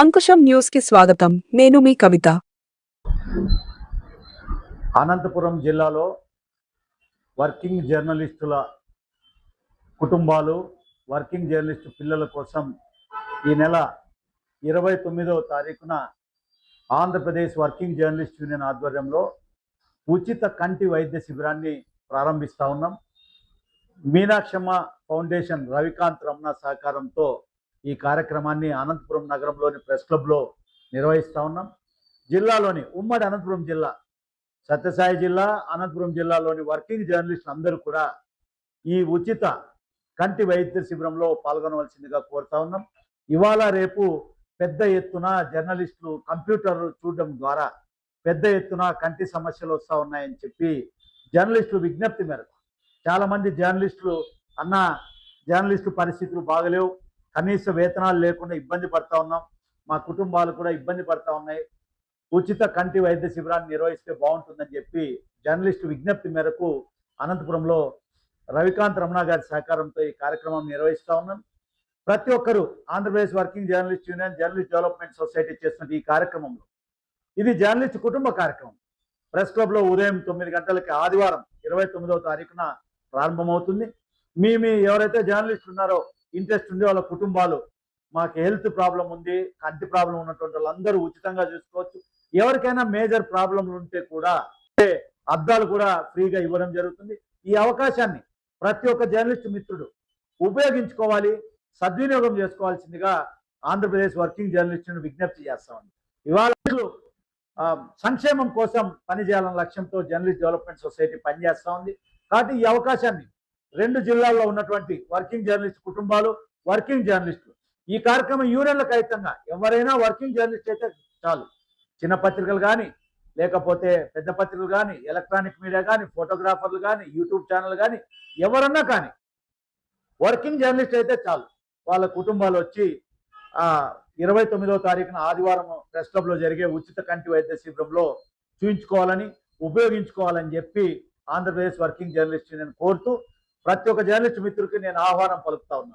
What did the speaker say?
Ankusam news కి స్వాగతం. నేను మీ కవిత. అనంతపురం జిల్లాలో వర్కింగ్ జర్నలిస్టుల కుటుంబాలు, వర్కింగ్ జర్నలిస్టు పిల్లల కోసం ఈ నెల 29వ తారీఖున ఆంధ్రప్రదేశ్ వర్కింగ్ జర్నలిస్ట్ యూనియన్ ఆధ్వర్యంలో ఉచిత కంటి వైద్య శిబిరాన్ని ప్రారంభిస్తూ ఉన్నాం. మీనాక్షమ్మ ఫౌండేషన్ రవికాంత్ రమణ సహకారంతో ఈ కార్యక్రమాన్ని అనంతపురం నగరంలోని ప్రెస్ క్లబ్లో నిర్వహిస్తూ ఉన్నాం. జిల్లాలోని ఉమ్మడి అనంతపురం జిల్లా, సత్యసాయి జిల్లా, అనంతపురం జిల్లాలోని వర్కింగ్ జర్నలిస్టులు అందరూ కూడా ఈ ఉచిత కంటి వైద్య శిబిరంలో పాల్గొనవలసిందిగా కోరుతా ఉన్నాం. ఇవాళ రేపు పెద్ద ఎత్తున జర్నలిస్టులు కంప్యూటర్ చూడడం ద్వారా పెద్ద ఎత్తున కంటి సమస్యలు వస్తూ ఉన్నాయని చెప్పి జర్నలిస్టులు విజ్ఞప్తి మేరకు చాలామంది జర్నలిస్టులు జర్నలిస్టు పరిస్థితులు బాగలేవు, కనీస వేతనాలు లేకుండా ఇబ్బంది పడతా ఉన్నాం, మా కుటుంబాలు కూడా ఇబ్బంది పడతా ఉన్నాయి, ఉచిత కంటి వైద్య శిబిరాన్ని నిర్వహిస్తే బాగుంటుందని చెప్పి జర్నలిస్టు విజ్ఞప్తి మేరకు అనంతపురంలో రవికాంత్ రమణ గారి సహకారంతో ఈ కార్యక్రమం నిర్వహిస్తూ ఉన్నాం. ప్రతి ఒక్కరూ Andhra Pradesh working journalist union, journalist development society చేస్తున్న ఈ కార్యక్రమంలో ఇది జర్నలిస్ట్ కుటుంబ కార్యక్రమం. ప్రెస్ క్లబ్లో ఉదయం 9 గంటలకి ఆదివారం 29వ తారీఖున ప్రారంభమవుతుంది. మీ ఎవరైతే జర్నలిస్టులు ఉన్నారో, ఇంట్రెస్ట్ ఉండి వాళ్ళ కుటుంబాలు, మాకు హెల్త్ ప్రాబ్లం ఉంది, కంటి ప్రాబ్లం ఉన్నటువంటి వాళ్ళందరూ ఉచితంగా చూసుకోవచ్చు. ఎవరికైనా మేజర్ ప్రాబ్లంలు ఉంటే కూడా అద్దాలు కూడా ఫ్రీగా ఇవ్వడం జరుగుతుంది. ఈ అవకాశాన్ని ప్రతి ఒక్క జర్నలిస్ట్ మిత్రుడు ఉపయోగించుకోవాలి, సద్వినియోగం చేసుకోవాల్సిందిగా ఆంధ్రప్రదేశ్ వర్కింగ్ జర్నలిస్టులను విజ్ఞప్తి చేస్తామండి. ఇవాళ సంక్షేమం కోసం పనిచేయాలన్న లక్ష్యంతో జర్నలిస్ట్ డెవలప్మెంట్ సొసైటీ పనిచేస్తూ ఉంది. కాబట్టి ఈ అవకాశాన్ని 2 జిల్లాల్లో ఉన్నటువంటి వర్కింగ్ జర్నలిస్ట్ కుటుంబాలు, వర్కింగ్ జర్నలిస్టులు ఈ కార్యక్రమం యూనియన్లకు అతీతంగా ఎవరైనా వర్కింగ్ జర్నలిస్ట్ అయితే చాలు, చిన్న పత్రికలు కానీ, లేకపోతే పెద్ద పత్రికలు కానీ, ఎలక్ట్రానిక్ మీడియా కానీ, ఫోటోగ్రాఫర్లు కానీ, యూట్యూబ్ ఛానల్ కానీ, ఎవరన్నా కానీ వర్కింగ్ జర్నలిస్ట్ అయితే చాలు, వాళ్ళ కుటుంబాలు వచ్చి 29వ తారీఖున ఆదివారం ప్రెస్ క్లబ్లో జరిగే ఉచిత కంటి వైద్య శిబిరంలో చూయించుకోవాలని, ఉపయోగించుకోవాలని చెప్పి ఆంధ్రప్రదేశ్ వర్కింగ్ జర్నలిస్ట్ నేను కోరుతూ ప్రతి ఒక్క జర్నలిస్ట్ మిత్రుడికి నేను ఆహ్వానం పలుకుతా ఉన్నాను.